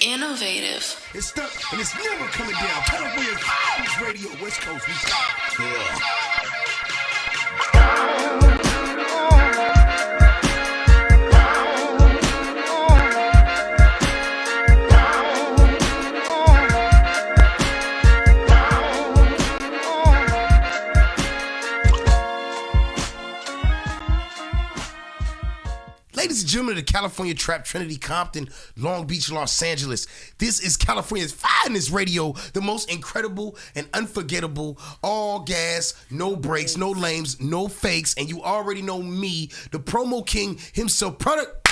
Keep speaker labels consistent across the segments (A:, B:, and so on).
A: Innovative.
B: It's stuck and it's never coming down. California's radio, West Coast. We got it. Ladies and gentlemen of the California Trap, Trinity, Compton, Long Beach, Los Angeles. This is California's finest radio, the most incredible and unforgettable, all gas, no breaks, no lames, no fakes, and you already know me, the promo king himself, product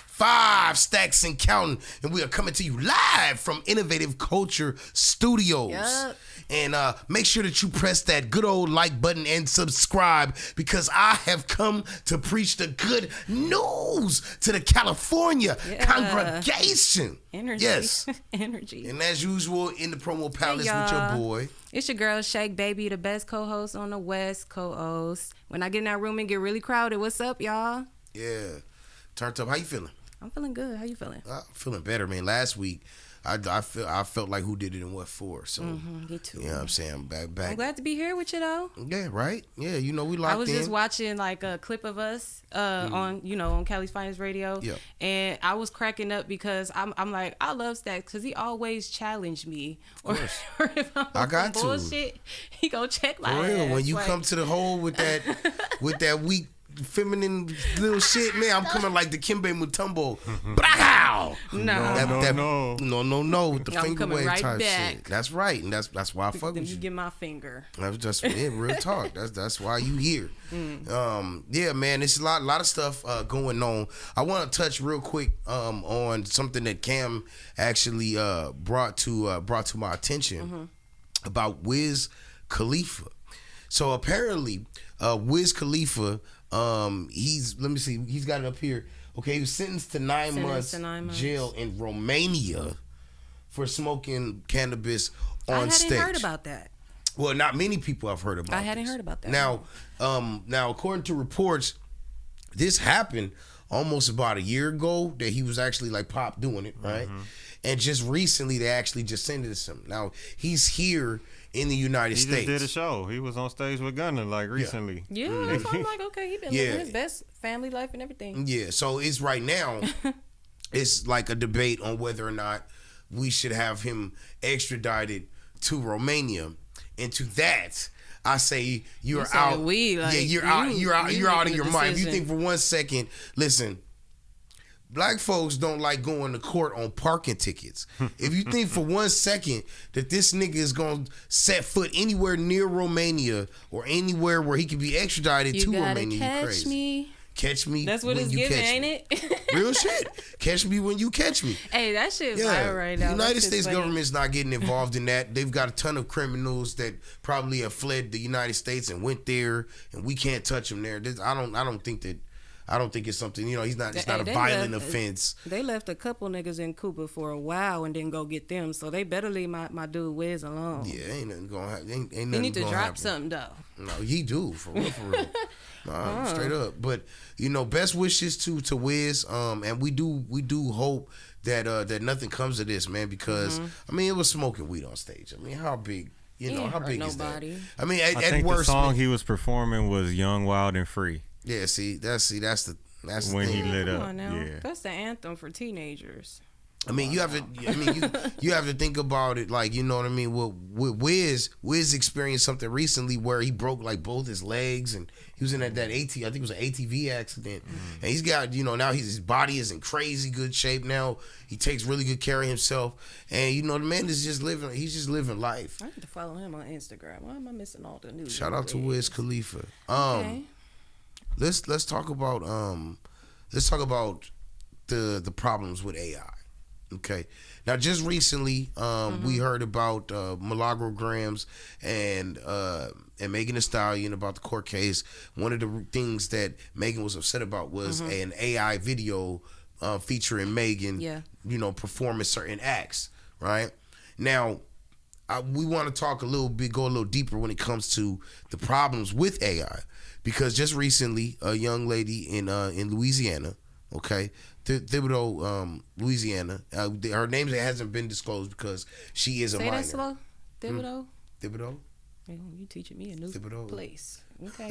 B: 5 stacks and counting, and we are coming to you live from Innovative Culture Studios. Yep. And make sure that you press that good old like button and subscribe, because I have come to preach the good news to the California congregation.
C: Energy.
B: Yes.
C: Energy.
B: And as usual, in the promo palace with your boy.
C: It's your girl, Shake Baby, the best co-host on the West Coast. When I get in that room and get really crowded, what's up, y'all?
B: Yeah. Turned up. How you feeling?
C: I'm feeling good. How you feeling?
B: I'm feeling better, man. Last week, I felt like who did it and what for. So,
C: me too.
B: You know what I'm saying? I'm back.
C: I'm glad to be here with you, though.
B: Yeah, right? Yeah, you know, we locked in.
C: I was just watching like a clip of us on Calisfinestradio.
B: Yep.
C: And I was cracking up because I'm like, I love Stacks because he always challenged me. Or if I'm
B: I got to.
C: bullshit, he gonna check my
B: For real,
C: ass.
B: when you come to the hole with that weak feminine little shit, man, I'm coming like the Kimbe Mutombo. Blow! No, with the
C: I'm
B: finger wave
C: right
B: type
C: back.
B: shit. That's right, and that's why I fuck
C: Then
B: with
C: you
B: you.
C: get my finger.
B: That's just real talk. That's why you here. Yeah, man, it's a lot of stuff going on. I want to touch real quick on something that Cam actually brought to my attention about Wiz Khalifa. So apparently, Wiz Khalifa, he's got it up here. Okay, he was sentenced to 9 months jail in Romania for smoking cannabis on stage.
C: I hadn't heard about that.
B: Well, not many people have heard about.
C: I hadn't heard about that.
B: Now, according to reports, this happened almost about a year ago that he was actually like pop doing it, right? And just recently, they actually just sentenced him. Now he's here in the United States.
D: He just did a show. He was on stage with Gunna like recently.
C: Yeah, that's why I'm like, okay, he been living his best family life and everything.
B: Yeah, so it's right now, it's like a debate on whether or not we should have him extradited to Romania. And to that, I say you're out. You're out of your mind. If you think for 1 second, listen. Black folks don't like going to court on parking tickets. If you think for 1 second that this nigga is going to set foot anywhere near Romania or anywhere where he could be extradited to Romania, you crazy. Catch me.
C: That's what
B: when
C: it's
B: you
C: giving,
B: catch
C: ain't
B: me.
C: it?
B: Real shit. Catch me when you catch me.
C: Hey, that shit's viral right now.
B: The United States government's not getting involved in that. They've got a ton of criminals that probably have fled the United States and went there, and we can't touch them there. I don't think it's something, it's not a violent offense.
C: They left a couple niggas in Cuba for a while and didn't go get them, so they better leave my dude Wiz alone.
B: Yeah, ain't nothing gonna happen. Ain't nothing
C: He need to drop
B: happen.
C: something though.
B: No, he do, for real. Straight up. But best wishes to Wiz. And we do hope that nothing comes of this, man, because it was smoking weed on stage. How big how big is that? I think
D: worst, the song he was performing was Young, Wild, and Free.
B: Yeah, that's the
D: when
B: thing.
D: he lit up.
C: Yeah, that's the anthem for teenagers.
B: You have to think about it, like, you know what I mean. With Wiz experienced something recently where he broke like both his legs, and he was in that I think it was an ATV accident, and he's got now his body is in crazy good shape now. He takes really good care of himself, and the man is just living. He's just living life.
C: I need to follow him on Instagram. Why am I missing all the news?
B: Shout out to Wiz Khalifa.
C: Okay.
B: Let's talk about the problems with AI. Okay. Now, just recently, we heard about Milagro and Megan Thee Stallion about the court case. One of the things that Megan was upset about was an AI video featuring Megan, performing certain acts. Right now, we want to talk go a little deeper when it comes to the problems with AI. Because just recently, a young lady in Louisiana, okay, Thibodeau, Louisiana. Her name hasn't been disclosed because she is a minor.
C: Say that slow. Thibodeau.
B: Thibodeau.
C: You teaching me a new place. Okay.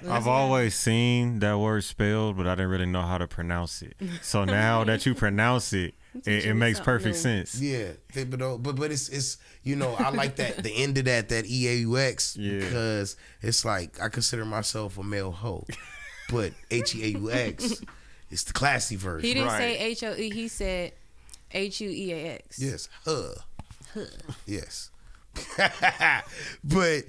D: I've always seen that word spelled, but I didn't really know how to pronounce it. So now that you pronounce it, it makes perfect sense.
B: Yeah, Thibodeau. But it's I like that the end of that EAUX because it's like I consider myself a male hoe, but HEAUX is the classy version.
C: He didn't say HOE. He said HUEAX.
B: Yes, yes. But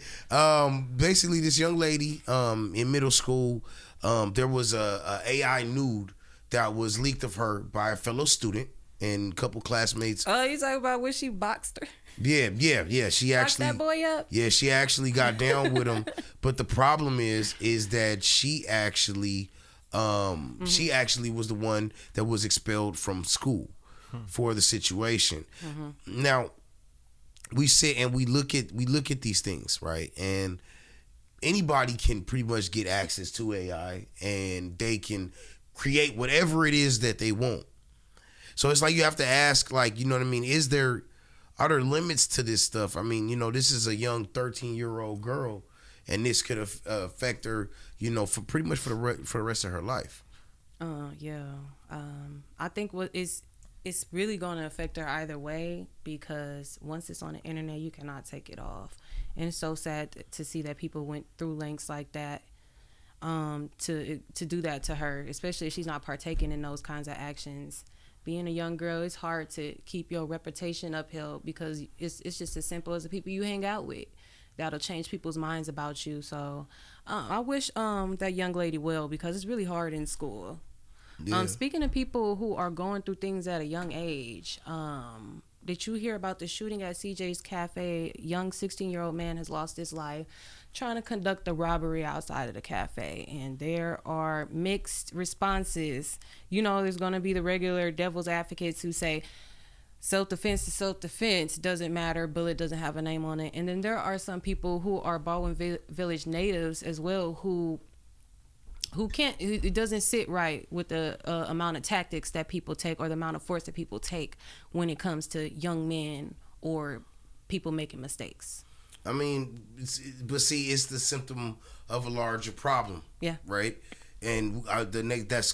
B: basically this young lady in middle school, there was a AI nude that was leaked of her by a fellow student and a couple classmates.
C: Oh, you talking about when she boxed her?
B: Yeah. She actually
C: that boy up.
B: Yeah, she actually got down with him. But the problem is that she actually she actually was the one that was expelled from school for the situation. Now we sit and we look at these things, right? And anybody can pretty much get access to AI and they can create whatever it is that they want. So it's like you have to ask, like, you know what I mean? Are there limits to this stuff? I mean, this is a young 13-year-old girl, and this could affect her, for pretty much for the rest of her life.
C: I think it's really going to affect her either way, because once it's on the internet, you cannot take it off. And it's so sad to see that people went through lengths like that to do that to her, especially if she's not partaking in those kinds of actions. Being a young girl, it's hard to keep your reputation upheld because it's just as simple as the people you hang out with. That'll change people's minds about you. So I wish that young lady well, because it's really hard in school. Yeah. Speaking of people who are going through things at a young age, did you hear about the shooting at CJ's Cafe? A young 16-year-old man has lost his life trying to conduct a robbery outside of the cafe. And there are mixed responses. There's going to be the regular devil's advocates who say self-defense is self-defense, doesn't matter, bullet doesn't have a name on it. And then there are some people who are Baldwin Village natives as well who can't, it doesn't sit right with the amount of tactics that people take or the amount of force that people take when it comes to young men or people making mistakes.
B: I mean, it's the symptom of a larger problem. Yeah. Right. And that's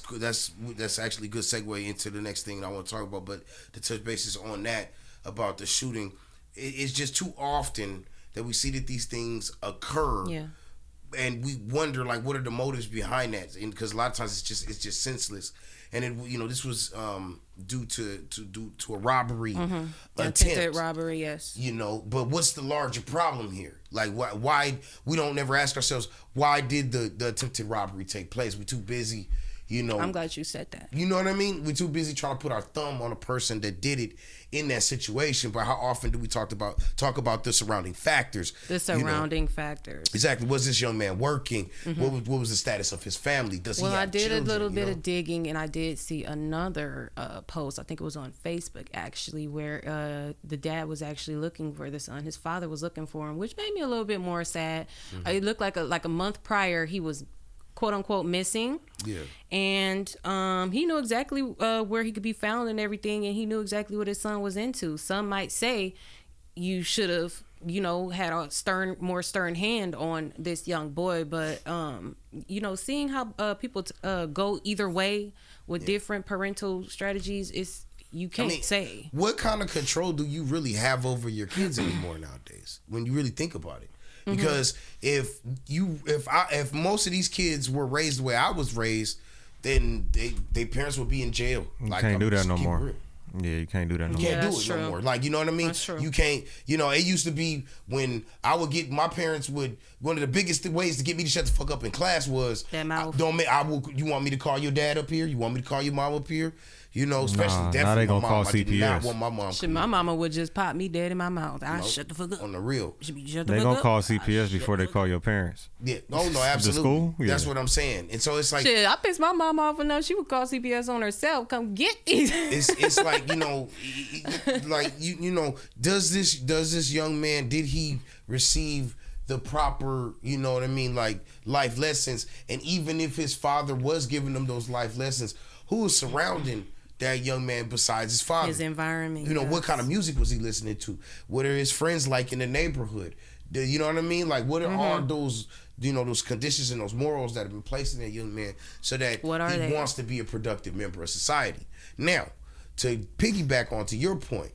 B: actually a good segue into the next thing I want to talk about. But to touch bases on that about the shooting, it's just too often that we see that these things occur. Yeah. And we wonder, like, what are the motives behind that? And because a lot of times it's just senseless. And this was due to a robbery attempt.
C: Attempted robbery, yes.
B: But what's the larger problem here? Like, why we don't never ask ourselves, why did the attempted robbery take place? We're too busy,
C: I'm glad you said that.
B: You know what I mean? We're too busy trying to put our thumb on a person that did it in that situation. But how often do we talk about the surrounding factors?
C: The surrounding factors.
B: Exactly. Was this young man working? What was the status of his family? Does he have
C: I did
B: children,
C: a little bit of digging, and I did see another post. I think it was on Facebook actually, where the dad was actually looking for the son. His father was looking for him, which made me a little bit more sad. It looked like a month prior he was quote unquote missing. Yeah. And he knew exactly where he could be found and everything, and he knew exactly what his son was into. Some might say you should have, had a more stern hand on this young boy, but seeing how people go either way with different parental strategies, you can't say.
B: What kind of control do you really have over your kids anymore nowadays when you really think about it? Because if most of these kids were raised the way I was raised, then their parents would be in jail.
D: You can't do that no more. Yeah, you can't do that no more.
B: You can't do it no more. Like, you know what I mean?
C: That's true.
B: You can't, it used to be when I would get, my parents would, one of the biggest ways to get me to shut the fuck up in class was,
C: that mouth.
B: You want me to call your dad up here? You want me to call your mom up here? Especially definitely
D: now they gonna
B: my
D: call
B: mom.
D: CPS.
B: I did not want my mom.
C: Shit, my mama would just pop me dead in my mouth. I shut the fuck up.
B: On the real.
D: They gonna call CPS before they call your parents.
B: Yeah. Oh no, absolutely.
D: The school? Yeah.
B: That's what I'm saying. And so it's like,
C: shit, I pissed my mom off enough. She would call CPS on herself. Come get these.
B: It's like, does this young man, did he receive the proper, like life lessons? And even if his father was giving him those life lessons, who is surrounding that young man besides his father?
C: His environment.
B: You know, what kind of music was he listening to? What are his friends like in the neighborhood? You know what I mean? Like, what are all those, you know, those conditions and those morals that have been placed in that young man so that he wants to be a productive member of society? Now, to piggyback onto your point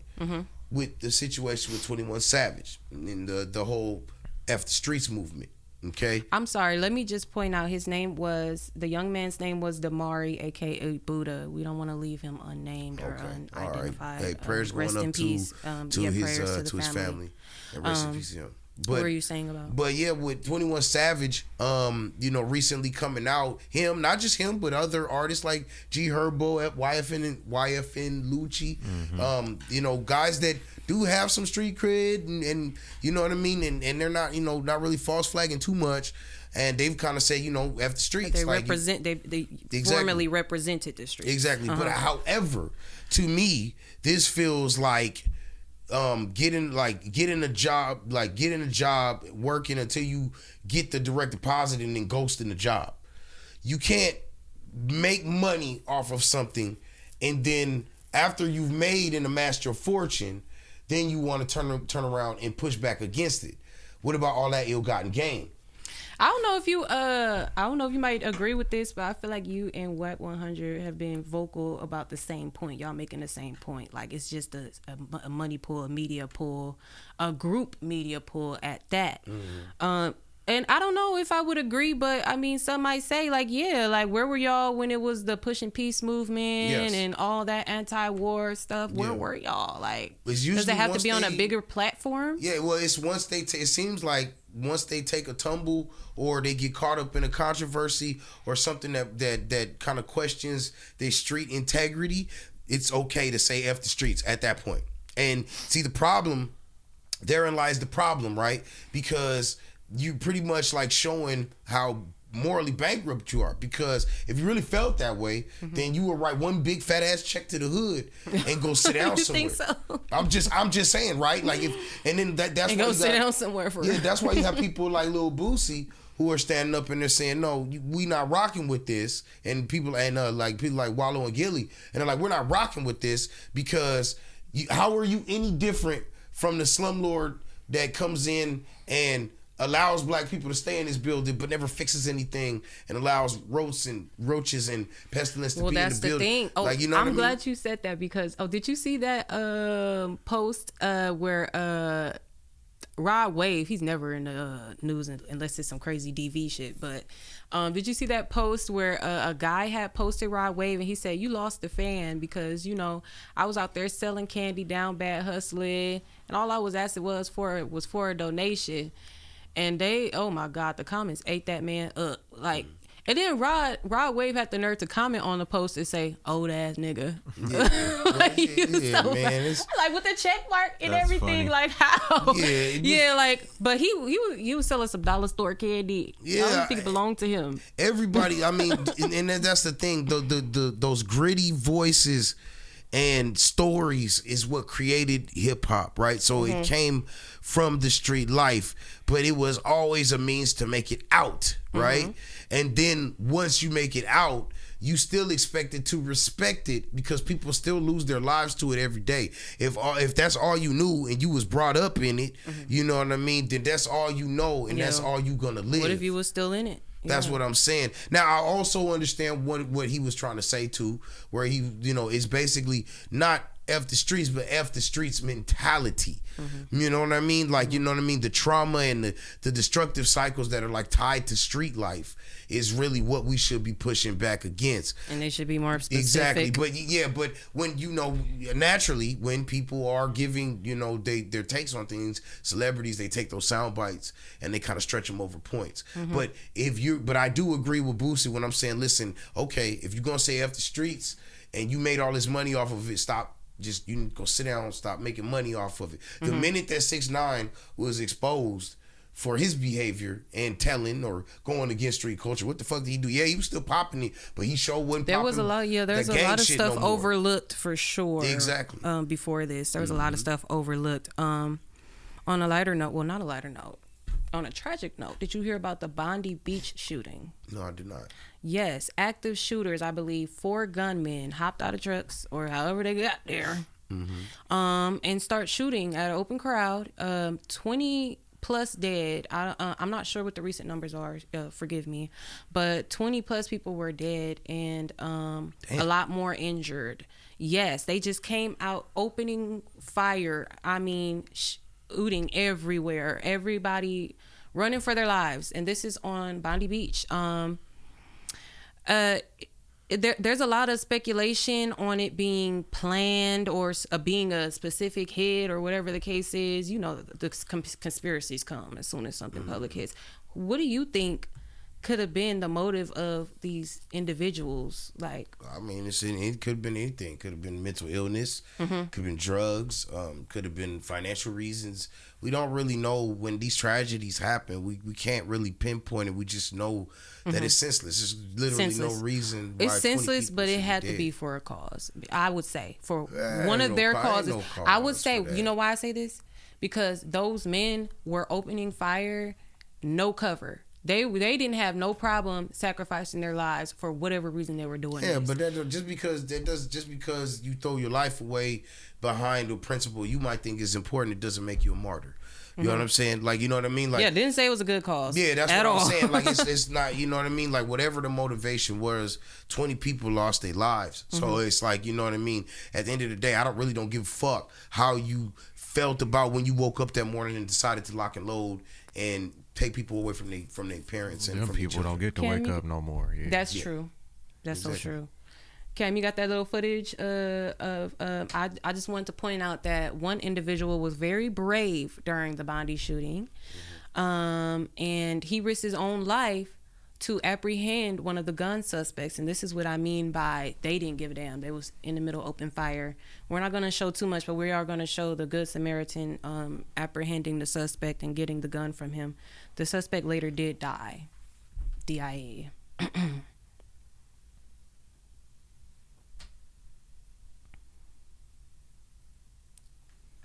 B: with the situation with 21 Savage and the whole F the Streets movement, okay?
C: I'm sorry, let me just point out the young man's name was Damari, aka Buddha. We don't want to leave him unnamed or unidentified.
B: All right. Hey, prayers
C: rest
B: going
C: in
B: up
C: peace.
B: to his family. And rest in peace to him.
C: What were you saying about?
B: But yeah, with 21 Savage, you know, recently coming out, him, not just him, but other artists like G Herbo, YFN Lucci, you know, guys that do have some street cred and you know what I mean, and they're not, you know, not really false flagging too much. And they've kind of said, you know, F the streets.
C: They represent. They formerly represented the streets.
B: Exactly. But however, to me, this feels like getting a job, working until you get the direct deposit and then ghosting the job. You can't make money off of something and then after you've made and amassed your fortune, then you want to turn around and push back against it. What about all that ill-gotten gain?
C: I don't know if you might agree with this, but I feel like you and Wack 100 have been vocal about the same point. Y'all making the same point. Like, it's just a money pool, a media pool, a group media pool at that. And I don't know if I would agree, but I mean, some might say like, yeah, like where were y'all when it was the Push and Peace movement and all that anti-war stuff? Where were y'all? Like, does it have to be on a bigger platform? Yeah,
B: well, it's once it seems like once they take a tumble or they get caught up in a controversy or something that kind of questions their street integrity, it's okay to say F the streets at that point. And see, therein lies the problem, right? Because you pretty much like showing how morally bankrupt you are, because if you really felt that way, then you would write one big fat ass check to the hood and go sit down somewhere.
C: Think so?
B: I'm just saying, right? Like that's
C: and
B: why
C: go sit down somewhere for real.
B: that's why you have people like Lil Boosie who are standing up and they're saying, no, we not rocking with this, and people like Wallow and Gilly, and they're like, we're not rocking with this because how are you any different from the slumlord that comes in and allows black people to stay in this building but never fixes anything and allows roaches and pestilence to be in the building? Well, that's the thing.
C: Oh, like, you know I'm glad you said that because, did you see that post where Rod Wave, he's never in the news unless it's some crazy DV shit, but did you see that post where a guy had posted Rod Wave and he said, you lost the fan because, you know, I was out there selling candy, down bad hustling, and all I was asking was for a donation. And they, oh my God, the comments ate that man up. Like, and then Rod Wave had the nerve to comment on the post and say, old ass nigga. Like with the check mark and that's everything, funny. Like how? Like, but he was selling some dollar store candy. I don't think it belonged to him.
B: Everybody, I mean, and that's the thing, those gritty voices and stories is what created hip hop, right? So it came from the street life, but it was always a means to make it out, right? And then once you make it out, you still expected to respect it because people still lose their lives to it every day. If that's all you knew and you was brought up in it, you know what I mean, then that's all you know and that's all you gonna live.
C: What if you was still in it?
B: That's what I'm saying. Now, I also understand what he was trying to say too, where he, you know, is basically not F the streets, but F the streets mentality. You know what I mean? Like, you know what I mean? The trauma and the destructive cycles that are like tied to street life is really what we should be pushing back against.
C: And they should be more specific.
B: Exactly. But when, you know, naturally, when people are giving, you know, their takes on things, celebrities, they take those sound bites and they kind of stretch them over points. But I do agree with Boosie when I'm saying, listen, okay, if you're going to say F the streets and you made all this money off of it, you can go sit down and stop making money off of it. The minute that 6ix9ine was exposed for his behavior and telling or going against street culture, what the fuck did he do? Yeah, he was still popping it, but he sure wasn't
C: there
B: popping.
C: Was a lot, there's a lot of stuff overlooked for sure.
B: Exactly.
C: Before this, there was a lot of stuff overlooked. On a lighter note, well, not a lighter note. on a tragic note, did you hear about the Bondi Beach shooting?
B: No, I did not.
C: Yes, active shooters, I believe 4 gunmen hopped out of trucks or however they got there, and start shooting at an open crowd. 20 plus dead. I'm not sure what the recent numbers are. Forgive me, but 20 plus people were dead and a lot more injured. Yes, they just came out opening fire. I mean, shooting everywhere. Everybody running for their lives, and this is on Bondi Beach. There's a lot of speculation on it being planned or being a specific hit or whatever the case is. You know, the conspiracies come as soon as something public hits. What do you think could have been the motive of these individuals? Like,
B: I mean, it could have been anything. Could have been mental illness. Could have been drugs. Could have been financial reasons. We don't really know when these tragedies happen. We can't really pinpoint it. We just know that it's senseless. There's literally no reason why
C: it's senseless, but it had to be for a cause. I would say for one of their causes. I would say, you know why I say this? Because those men were opening fire, no cover. They didn't have no problem sacrificing their lives for whatever reason they were doing.
B: Yeah, but just because you throw your life away behind a principle you might think is important, it doesn't make you a martyr. You know what I'm saying? Like, you know what I mean? Like,
C: yeah, didn't say it was a good cause.
B: Yeah, that's what I'm saying. Like, it's not, you know what I mean? Like, whatever the motivation was, 20 people lost their lives. So it's like, you know what I mean? At the end of the day, I don't give a fuck how you felt about when you woke up that morning and decided to lock and load and take people away from their parents and
D: them
B: from
D: people don't get to wake up no more. Yeah.
C: That's true. That's so true. Cam, you got that little footage of I just wanted to point out that one individual was very brave during the Bondi shooting, and he risked his own life to apprehend one of the gun suspects. And this is what I mean by they didn't give a damn. They was in the middle of open fire. We're not going to show too much, but we are going to show the Good Samaritan apprehending the suspect and getting the gun from him. The suspect later did die. DIA.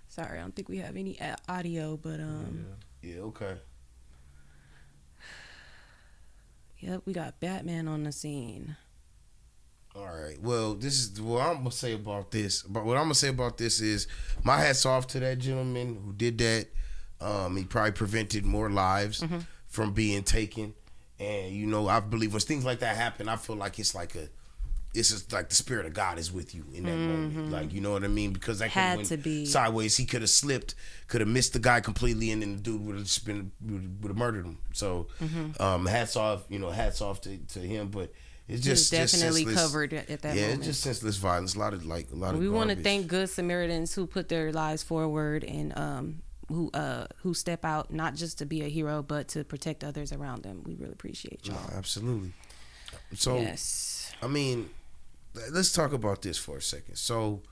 C: Sorry, I don't think we have any audio, but
B: Yeah, okay.
C: Yep, we got Batman on the scene.
B: All right. Well, this is what I'm gonna say about this. But what I'm gonna say about this is, my hat's off to that gentleman who did that. He probably prevented more lives from being taken. And you know, I believe when things like that happen, I feel like it's just like the spirit of God is with you in that moment. Like, you know what I mean? Because that
C: had to be
B: sideways. He could have slipped, could have missed the guy completely, and then the dude would have murdered him. So, hats off to him. But it's just
C: definitely
B: senseless.
C: Covered at that moment.
B: Yeah, it's just senseless violence. A lot of
C: we want to thank Good Samaritans who put their lives forward and who step out not just to be a hero but to protect others around them. We really appreciate y'all.
B: No, absolutely. So,
C: yes.
B: I mean, let's talk about this for a second. So,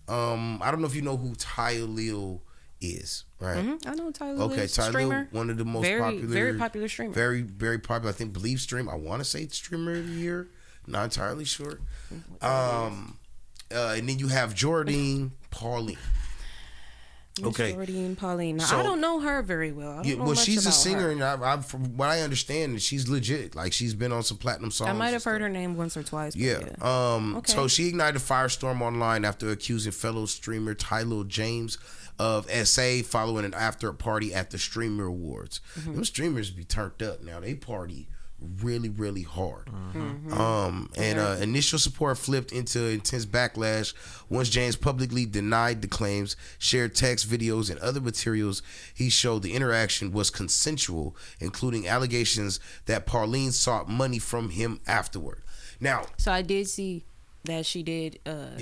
B: I don't know if you know who Ty Lil is, right?
C: I know Ty Lil.
B: Okay, Ty Lil, one of the most
C: very popular streamer.
B: Very, very popular. I think stream. I want to say streamer of the year. Not entirely sure. And then you have Jordan Pauline. Okay,
C: Jordan Pauline. Now,
B: so,
C: I don't know her very well. I don't know much
B: she's a
C: about
B: singer,
C: her.
B: and from what I understand, she's legit. Like, she's been on some platinum songs.
C: I might have heard her name once or twice.
B: Yeah.
C: Okay.
B: So she ignited a firestorm online after accusing fellow streamer Tyler James of SA following an after party at the Streamer Awards. Them streamers be turned up now. They party really, really hard. Initial support flipped into intense backlash once James publicly denied the claims, shared text, videos, and other materials. He showed the interaction was consensual, including allegations that Pauline sought money from him afterward. Now,
C: so I did see that she did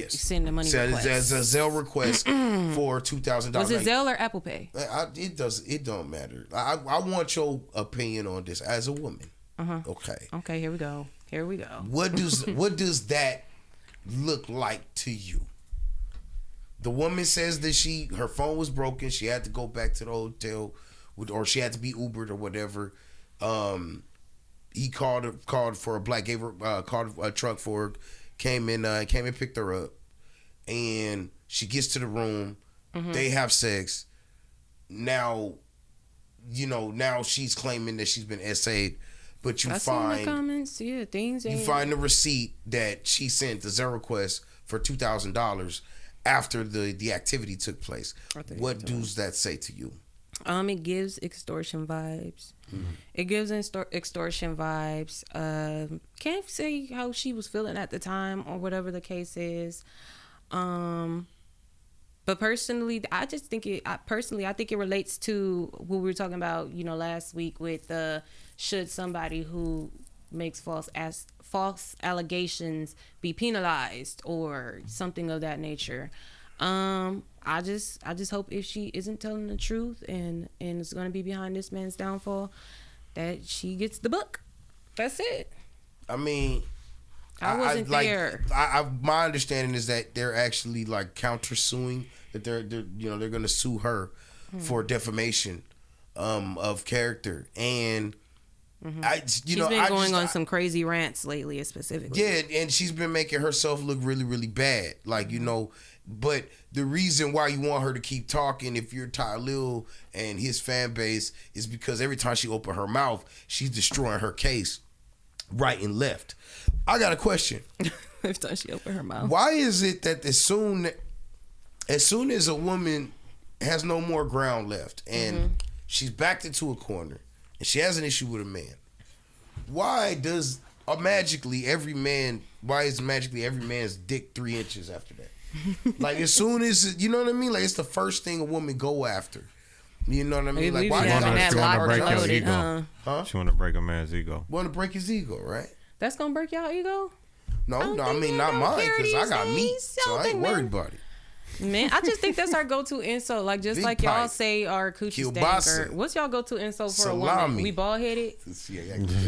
C: send a money request.
B: As a Zelle request for $2,000.
C: Was it Zelle or Apple Pay?
B: It don't matter. I want your opinion on this as a woman. Okay,
C: here we go.
B: What does that look like to you? The woman says that her phone was broken. She had to go back to the hotel, or she had to be Ubered or whatever. He called for a black, gave her called a truck for her, came and picked her up, and she gets to the room. They have sex. Now, now she's claiming that she's been essayed, but
C: I seen the comments. Yeah, things.
B: You find the receipt that she sent the Zero request for $2,000 after the activity took place. What does that say to you?
C: It gives extortion vibes. Mm-hmm. It gives extortion vibes. Can't say how she was feeling at the time or whatever the case is. But personally, I just think it relates to what we were talking about, last week with should somebody who makes false allegations be penalized or something of that nature. I just hope if she isn't telling the truth and is going to be behind this man's downfall, that she gets the book. That's it.
B: I mean,
C: I wasn't there.
B: My understanding is that they're actually like countersuing, that they're going to sue her for defamation of character, and
C: she's been going on some crazy rants lately, specifically.
B: Yeah, and she's been making herself look really, really bad. But the reason why you want her to keep talking, if you're Ty Lil and his fan base, is because every time she open her mouth, she's destroying her case right and left. I got a question.
C: Every time she open her mouth.
B: Why is it that as soon as a woman has no more ground left and she's backed into a corner and she has an issue with a man, why is magically every man's dick 3 inches after that? Like, as soon as, you know what I mean? Like, it's the first thing a woman go after. You know what I mean? Like, why
D: she want to break your ego?
B: Huh?
D: She want to break a man's ego.
B: Want to break his ego, right?
C: That's gonna break y'all ego?
B: No, I mean, not mine, because I got meat, so I ain't worried about it.
C: Man, I just think that's our go-to insult. Like, just
B: Big
C: like y'all say our coochie stank. What's y'all go-to insult for
B: Salami.
C: a woman? We ball-headed?
B: Just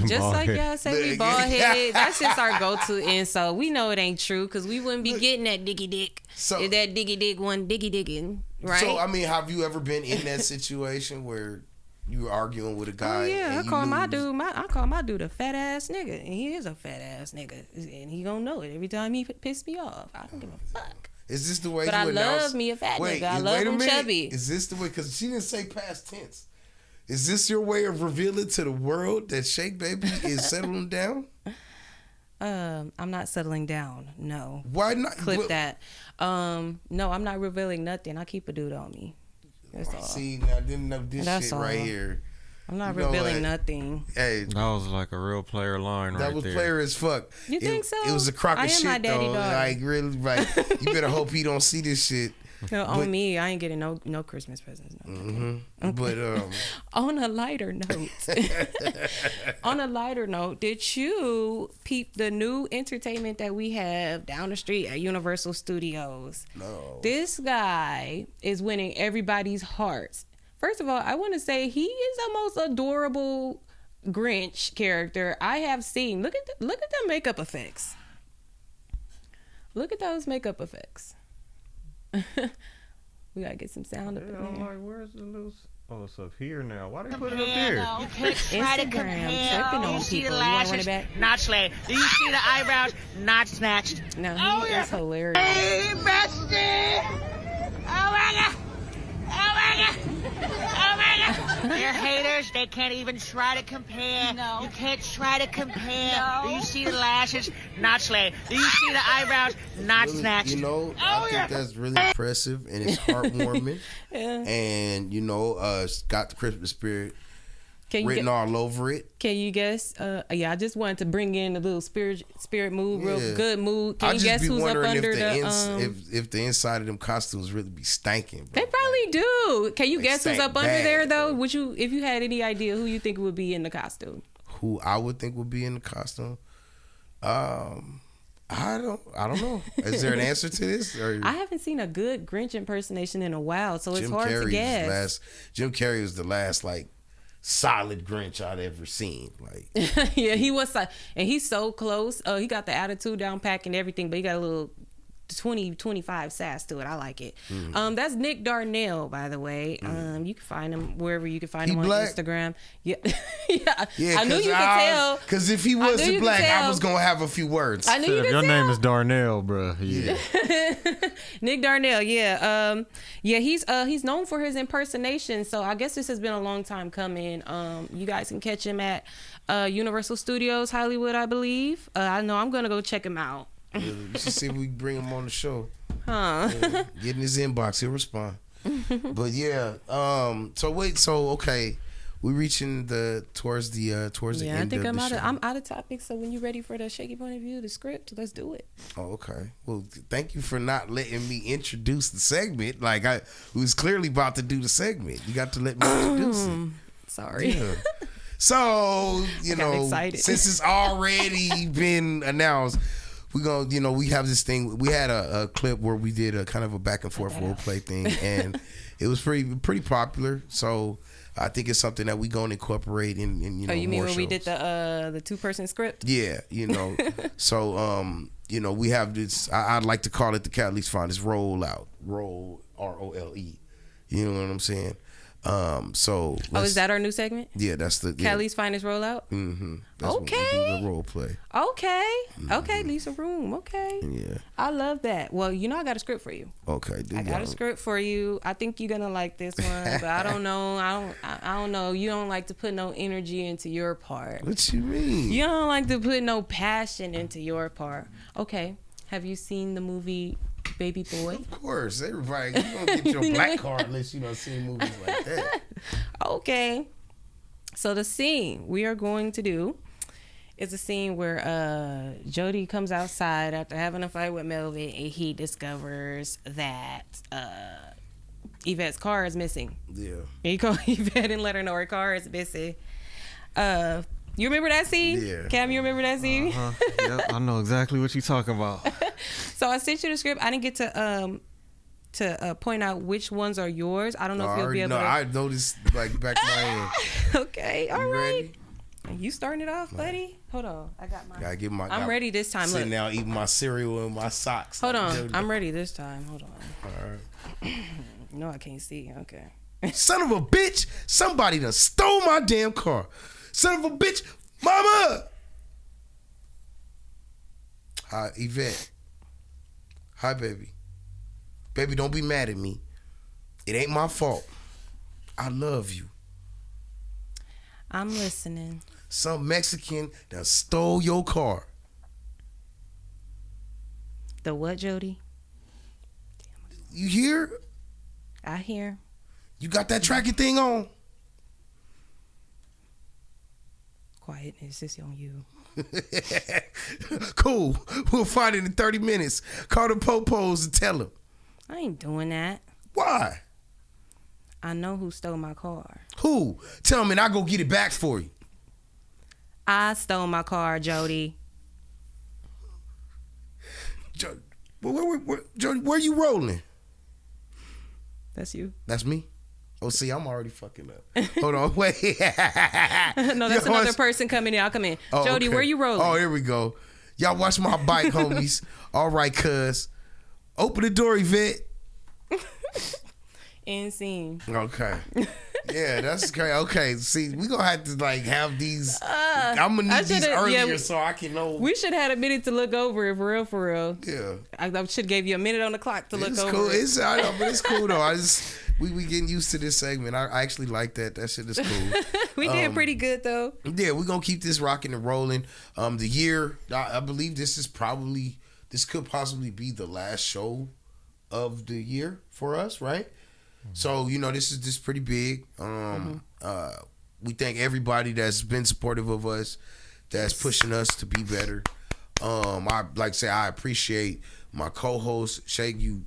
C: Just like y'all say we ball-headed. That's just our go-to insult. We know it ain't true because we wouldn't be getting that diggy dick. So, if that diggy dick one diggy digging, right?
B: So, I mean, have you ever been in that situation where you were arguing with a guy?
C: Oh, yeah. I call my dude a fat-ass nigga. And he is a fat-ass nigga. And he gonna know it every time he piss me off. I don't give a fuck.
B: Is this the way
C: but
B: you
C: I
B: announce?
C: Love me a fat nigga. I love him chubby.
B: Is this the way? Because she didn't say past tense. Is this your way of revealing to the world that Shake Baby is settling down?
C: I'm not settling down. No.
B: Why not?
C: Clip that. No, I'm not revealing nothing. I keep a dude on me. That's all.
B: See, now I didn't know this shit all. Right here.
C: I'm not revealing nothing.
B: Hey,
D: that was like a real player line right there.
B: That was player as fuck.
C: You think so?
B: It was a crock of shit, though.
C: Dog.
B: Like, really, like, you better hope he don't see this shit.
C: No, on me, I ain't getting no Christmas presents. No.
B: Mm-hmm. But
C: on a lighter note, did you peep the new entertainment that we have down the street at Universal Studios?
B: No.
C: This guy is winning everybody's hearts. First of all, I want to say he is the most adorable Grinch character I have seen. Look at the makeup effects. Look at those makeup effects. We gotta get some sound up in here.
D: Like, where's the little? Oh, it's up here now. Why they put it up there?
A: You can't try to compare.
C: Tripping on
A: You see
C: people.
A: the
C: You wanna run
A: lashes?
C: it back?
A: Not slayed. Do you see the eyebrows? Not snatched.
C: No, he is hilarious.
A: Hey, bestie! Oh my god! Oh my god! Oh my god! They're haters. They can't even try to compare. No. You can't try to compare. No. Do you see the lashes? Not slayed. Do you see the eyebrows? Not
B: really,
A: snatched.
B: I think that's really impressive and it's heartwarming.
C: Yeah.
B: And it's got the Christmas spirit written all over it.
C: Can you guess? I just wanted to bring in a little spirit mood, real good mood. Can you guess who's up under
B: if the inside of them costumes really be stanking?
C: They probably do. Can you guess who's up under there though? Would you, if you had any idea who you think would be in the costume?
B: Who I would think would be in the costume? I don't know. Is there an answer to this? Or
C: I haven't seen a good Grinch impersonation in a while, so it's hard to guess.
B: Jim Carrey was the last solid Grinch I'd ever seen.
C: Yeah, he was, and he's so close. He got the attitude down pack and everything, but he got a little 2025 sass to it. I like it. That's Nick Darnell, by the way. You can find him wherever you can find him on
B: black?
C: Instagram. Yeah. Yeah.
B: Yeah,
C: I knew you could tell.
B: Because if he wasn't black, I was gonna have a few words.
C: I knew you could
D: Your
C: tell.
D: name is Darnell, bro. Yeah.
C: Nick Darnell, yeah. He's known for his impersonation, so I guess this has been a long time coming. You guys can catch him at Universal Studios Hollywood, I believe. I know I'm gonna go check him out.
B: Yeah, we should see if we can bring him on the show.
C: Huh.
B: Yeah, get in his inbox, he'll respond. But yeah, okay. We reaching towards the
C: Yeah,
B: end
C: I think
B: of the show.
C: I'm out of topic. So when you're ready for the shaky point of view, the script, let's do it.
B: Oh, okay. Well, thank you for not letting me introduce the segment. Like I was clearly about to do the segment. You got to let me introduce it.
C: Sorry.
B: Yeah. So,
C: excited.
B: since it's already been announced, we have this thing. We had a clip where we did a kind of a back and forth role play thing, and it was pretty popular. So I think it's something that we gonna incorporate in
C: Oh, you mean
B: more
C: when we
B: shows.
C: did the 2-person script?
B: Yeah, So we have this. I'd like to call it the Calisfinestradio rollout. Roll ROLE. You know what I'm saying? So
C: Is that our new segment?
B: Yeah, that's the
C: Cali's finest rollout.
B: Mm-hmm. That's
C: Okay.
B: When we do the role play.
C: Okay.
B: Mm-hmm.
C: Okay, Lisa Room. Okay.
B: Yeah.
C: I love that. Well, I got a script for you.
B: Okay.
C: I got a script for you. I think you're gonna like this one, but I don't know. I don't know. You don't like to put no energy into your part.
B: What you mean?
C: You don't like to put no passion into your part. Okay. Have you seen the movie Baby Boy?
B: Of course, everybody. You don't get your black card unless you don't see movies like that.
C: Okay. So the scene we are going to do is a scene where Jody comes outside after having a fight with Melvin, and he discovers that Yvette's car is missing.
B: Yeah.
C: He called Yvette and let her know her car is missing. You remember that scene?
B: Yeah.
C: Cam, you remember that scene?
D: Yep, I know exactly what you're talking about.
C: So I sent you the script. I didn't get to point out which ones are yours. I don't know if you'll be able to.
B: I noticed like back of my head.
C: Okay, all
B: You
C: right.
B: ready?
C: You starting it off, buddy? Hold on. I got mine.
B: Gotta get my.
C: I'm ready this time.
B: Sitting
C: Look.
B: now eating my cereal and my socks.
C: Hold
B: like
C: on.
B: Jody.
C: I'm ready this time. Hold on.
B: All right.
C: No, I can't see. Okay.
B: Son of a bitch! Somebody done stole my damn car. Son of a bitch! Mama! Hi, Yvette. Hi, baby. Baby, don't be mad at me. It ain't my fault. I love you.
C: I'm listening.
B: Some Mexican done stole your car.
C: The what, Jody?
B: You hear?
C: I hear.
B: You got that tracking thing on?
C: Quietness is on you.
B: Cool. We'll find it in 30 minutes. Call the popos and tell them.
C: I ain't doing that.
B: Why?
C: I know who stole my car.
B: Who? Tell me and I'll go get it back for you.
C: I stole my car, Jody.
B: Jody, where you rolling?
C: That's you.
B: That's me? Oh, see, I'm already fucking up. Hold on, wait.
C: No, that's another person coming in. I'll come in.
B: Oh,
C: Jody,
B: okay.
C: where you rolling?
B: Oh, here we go. Y'all watch my bike, homies. All right, cuz. Open the door, Yvette.
C: End scene.
B: Okay. Yeah, that's okay. Okay, see, we gonna have to like have these. I'm gonna need these earlier so I can know.
C: We should have had a minute to look over it for real.
B: Yeah.
C: I should have gave you a minute on the clock to look
B: It's
C: over
B: cool.
C: it.
B: I know, but it's cool though. We getting used to this segment. I actually like that. That shit is cool.
C: We did pretty good though.
B: Yeah, we're gonna keep this rocking and rolling. The year, I believe this could possibly be the last show of the year for us, right? So, this is just pretty big. We thank everybody that's been supportive of us, that's pushing us to be better. I appreciate my co-host, Shake. You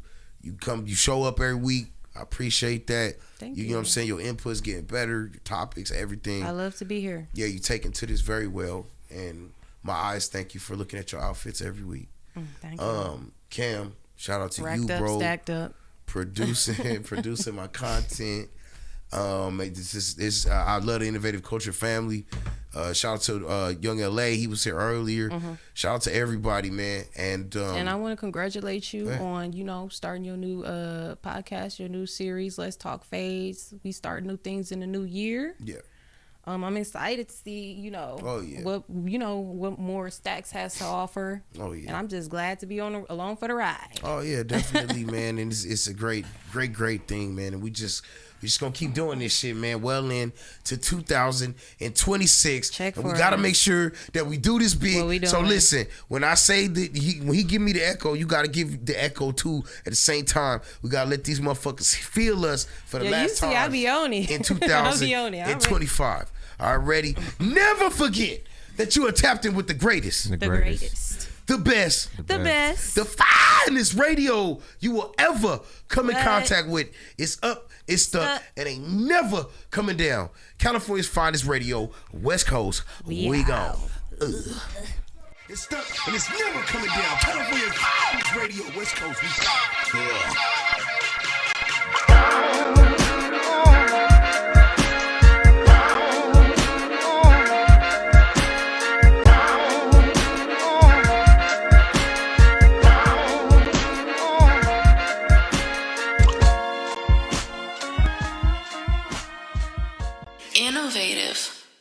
B: show up every week. I appreciate that.
C: Thank
B: You
C: you.
B: know what I'm saying? Your input's getting better, your topics, everything.
C: I love to be here.
B: Yeah, you taking to this very well. And my eyes thank you for looking at your outfits every week.
C: Thank you.
B: Cam, shout out to
C: Racked
B: you,
C: up,
B: bro.
C: stacked up.
B: Producing my content. I love the Innovative Culture family. Shout out to Young LA. He was here earlier. Shout out to everybody, man. And
C: I want to congratulate you on, starting your new podcast, your new series, Let's Talk Fades. We start new things in the new year.
B: Yeah.
C: I'm excited to see, what more Stacks has to offer.
B: Oh yeah.
C: And I'm just glad to be along for the ride.
B: Oh yeah, definitely, man. And it's a great thing, man. And we just gonna keep doing this shit, man. Well into 2026. And we gotta make sure that we do this big. So listen, when I say that when he give me the echo, you gotta give the echo too at the same time. We gotta let these motherfuckers feel us for the last time.
C: I be on it.
B: In 2025. All right, ready? Never forget that you are tapped in with the greatest.
C: The greatest.
B: The best.
C: The best.
B: The finest radio you will ever come in contact with. It's up, it's stuck, and ain't never coming down. California's finest radio, West Coast. We gone. It's stuck, and it's never coming down. California's finest radio, West Coast. We gone.